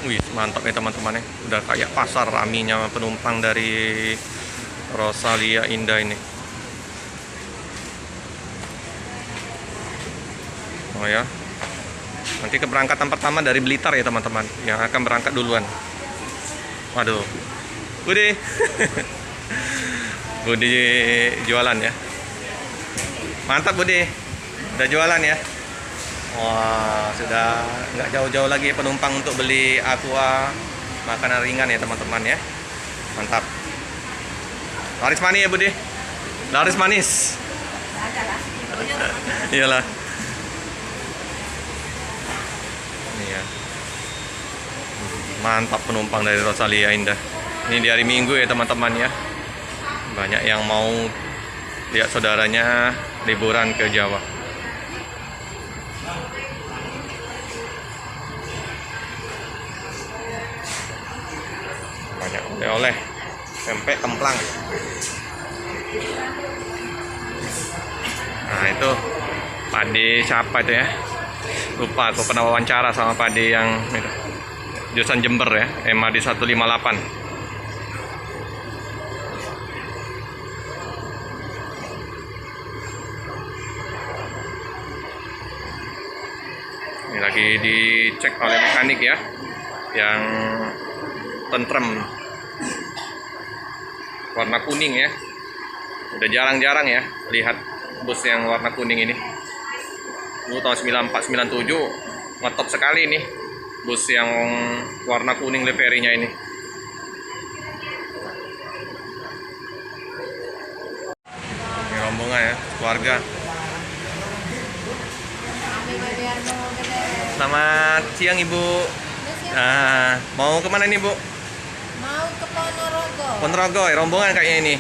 Wih, mantap ya teman-teman ya. Udah kayak pasar raminya penumpang dari Rosalia Indah ini. Oh ya. Nanti keberangkatan pertama dari Blitar ya teman-teman, yang akan berangkat duluan. Waduh. Budi. Budi jualan ya. Mantap Budi. Udah jualan ya. Wah, sudah nggak jauh-jauh lagi penumpang untuk beli aqua, makanan ringan ya teman-teman ya. Mantap. Laris manis ya Budi. Laris manis. Iyalah. Ini ya. Mantap penumpang dari Rosalia Indah. Ini di hari Minggu ya teman-teman ya. Banyak yang mau lihat saudaranya liburan ke Jawa. Banyak oleh-oleh, pempek, templang. Nah itu Pade siapa itu ya? Lupa, aku pernah wawancara sama Pade yang itu, jurusan Jember ya, MAD 158. Ini lagi dicek oleh mekanik ya, yang tentrem, warna kuning ya. Udah jarang-jarang ya lihat bus yang warna kuning ini. Dulu tahun 94 97 ngetop sekali ini bus yang warna kuning liverynya ini. Ini rombongan ya, keluarga. Selamat siang Ibu. Nah, mau kemana nih Bu? Mau ke Ponorogo. Ponorogo, ya, rombongan kayaknya ini.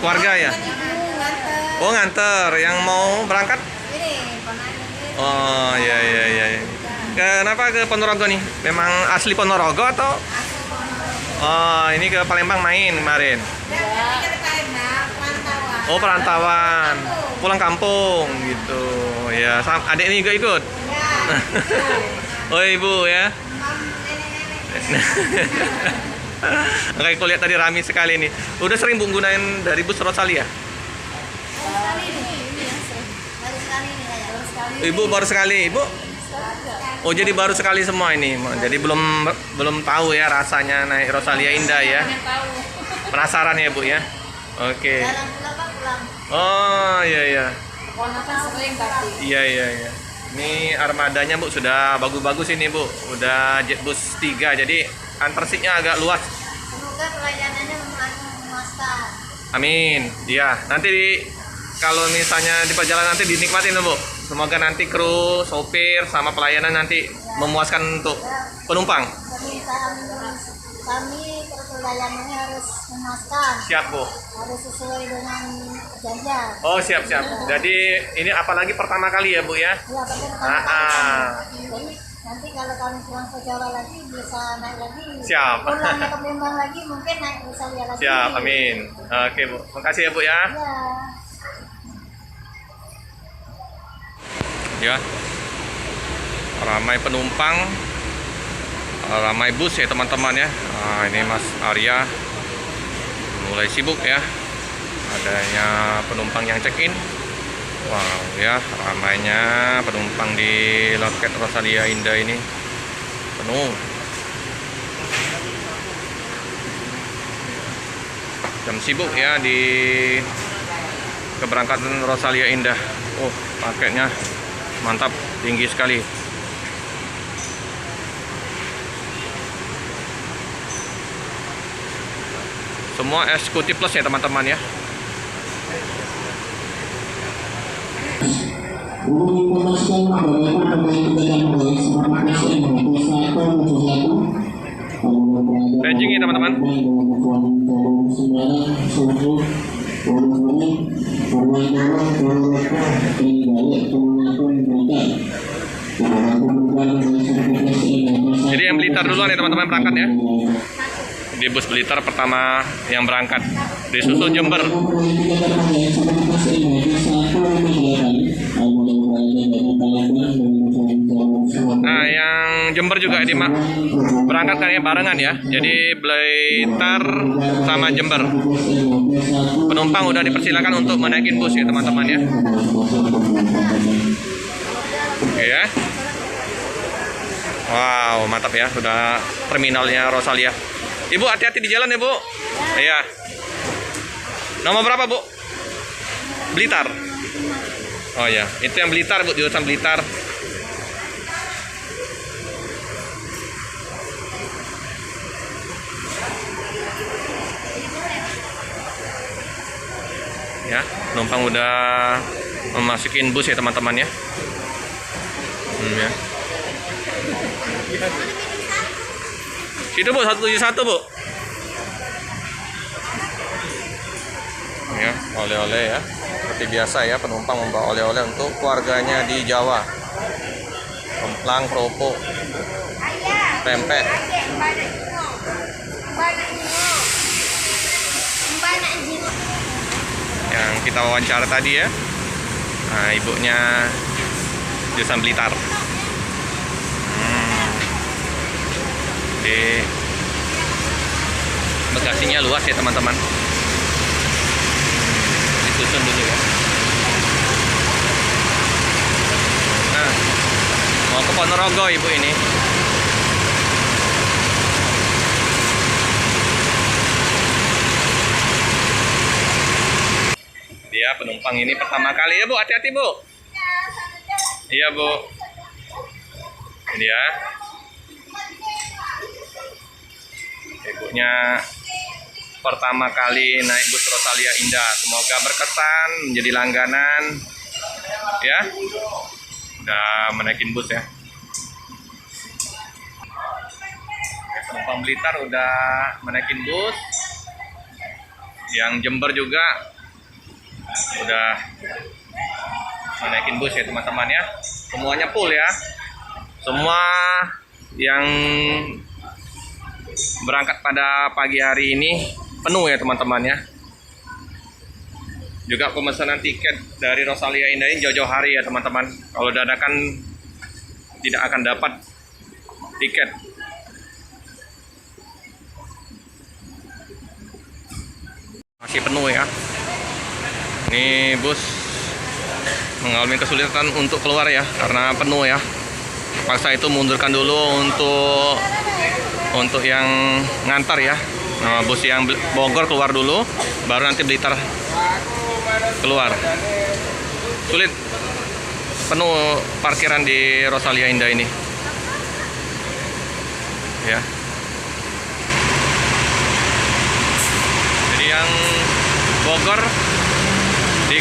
Keluarga ya? Oh nganter, yang mau berangkat? Ini penanya. Oh iya iya iya. Kenapa ke Ponorogo nih? Memang asli Ponorogo atau? Asli Ponorogo. Oh ini ke Palembang main kemarin. Perantauan. Oh perantauan, pulang kampung gitu. Ya, adik ini juga ikut. Ya. Oh ibu ya. Kayak aku lihat tadi rame sekali nih. Udah sering Bu gunain dari bus Rosalia? Ibu baru sekali, Ibu? Oh jadi baru sekali semua ini. Jadi belum tahu ya rasanya naik Rosalia Indah ya. Penasaran ya Bu ya? Oke. Oh iya iya. Iya iya iya. Ini armadanya Bu sudah bagus-bagus ini Bu. Udah Jetbus 3 jadi antar seatnya agak luas. Semoga pelayanannya memuaskan. Amin. Iya, nanti kalau misalnya di perjalanan nanti dinikmatin Bu. Semoga nanti kru, sopir sama pelayanan nanti memuaskan untuk penumpang. Permintaan kami pelayanannya harus memuaskan. Siap Bu. Harus sesuai dengan perjanjian. Oh siap siap. Jadi ini apalagi pertama kali ya Bu ya? Ya, betul. Jadi nanti kalau kami pulang ke Jawa lagi bisa naik lagi. Siap. Pulangnya ke Palembang lagi mungkin naik Rosalia lagi. Siap, amin. Oke Bu, makasih ya Bu ya. Ya. Ya, ramai penumpang, ramai bus ya teman-teman ya. Nah, ini Mas Arya mulai sibuk ya. Adanya penumpang yang check-in. Wow ya, ramainya penumpang di loket Rosalia Indah ini penuh. Jam sibuk ya di keberangkatan Rosalia Indah. Oh, paketnya mantap, tinggi sekali. Semua eksekutif plus ya teman-teman ya. Untuk informasikan Bapak pemain kendaraan baik seperti SN 2171 Ranging ya teman-teman. Jadi yang Blitar duluan ya teman-teman berangkat ya. Di bus Blitar pertama yang berangkat, disusul Jember. Nah yang Jember juga berangkat kan ya barengan ya. Jadi Blitar sama Jember. Penumpang udah dipersilakan untuk menaikin bus ya teman-teman ya. Oke ya. Wow, mantap ya, sudah terminalnya Rosalia. Ibu hati-hati di jalan ya, Bu. Iya. Nomor berapa, Bu? Blitar. Oh ya, itu yang Blitar, Bu, jurusan Blitar. Ya, penumpang udah memasukin bus ya, teman-teman ya. Ya. Itu Bu, 171 Bu. Ya, oleh-oleh ya. Seperti biasa ya, penumpang membawa oleh-oleh untuk keluarganya di Jawa. Kemplang, kerupuk, pempek. Yang kita wawancara tadi ya. Nah, ibunya jurusan Blitar. Jadi bagasinya luas ya teman-teman. Disusun dulu ya. Nah, mau ke Ponorogo ibu ini. Dia penumpang ini pertama kali ya Bu, hati-hati Bu. Iya Bu. Ini dia. Ibunya pertama kali naik bus Rosalia Indah. Semoga berkesan, menjadi langganan ya. Udah menaikin bus ya. Penumpang Blitar udah menaikin bus. Yang Jember juga udah menaikin bus ya teman-teman ya. Semuanya full ya. Semua yang berangkat pada pagi hari ini penuh ya teman-teman ya. Juga pemesanan tiket dari Rosalia Indah ini jauh-jauh hari ya teman-teman. Kalau dadakan tidak akan dapat tiket. Masih penuh ya. Ini bus mengalami kesulitan untuk keluar ya karena penuh ya. Paksa itu mundurkan dulu untuk yang ngantar ya. Nah, bus yang Bogor keluar dulu, baru nanti Blitar keluar. Sulit, penuh parkiran di Rosalia Indah ini. Ya. Jadi yang Bogor di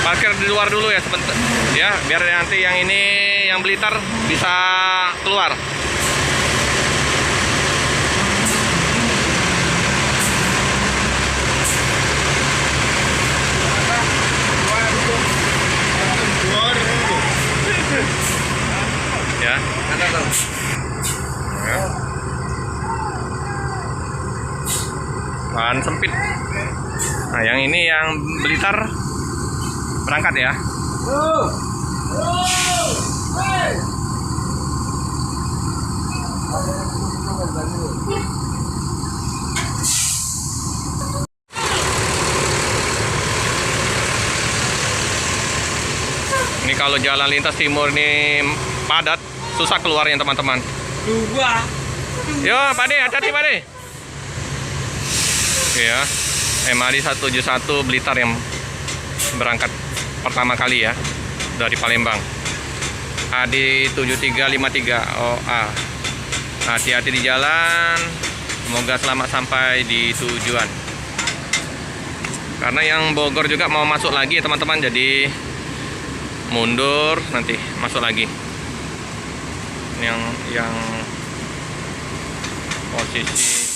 parkir di luar dulu ya sebentar. Ya, biar nanti yang ini yang Blitar bisa keluar. Ya. Bahan sempit. Nah, yang ini yang Blitar berangkat ya. Ini kalau jalan lintas timur ini padat, susah keluarnya teman-teman. Yo, Pak De, hati-hati Pak De. Oke ya, MHD 171 Blitar yang berangkat pertama kali ya dari Palembang. AD 7353 OA. Hati-hati di jalan. Semoga selamat sampai di tujuan. Karena yang Bogor juga mau masuk lagi ya teman-teman, jadi mundur nanti masuk lagi. Yang posisi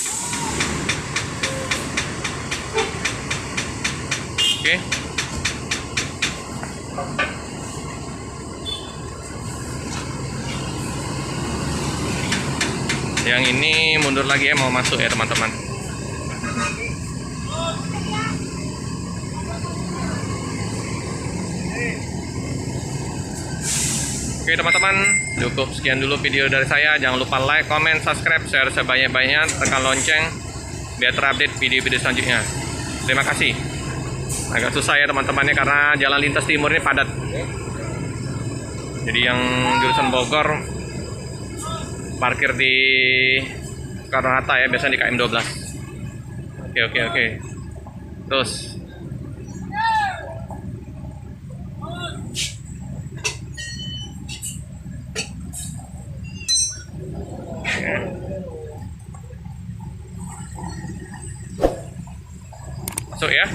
oke. Yang ini mundur lagi ya, mau masuk ya teman-teman. Oke. Oke teman-teman, cukup sekian dulu video dari saya. Jangan lupa like, comment, subscribe, share sebanyak-banyaknya, tekan lonceng biar terupdate video-video selanjutnya. Terima kasih. Agak susah ya teman-temannya karena jalan lintas timur ini padat. Jadi yang jurusan Bogor parkir di Soekarno-Hatta ya, biasanya di KM 12. Oke. Terus masuk ya.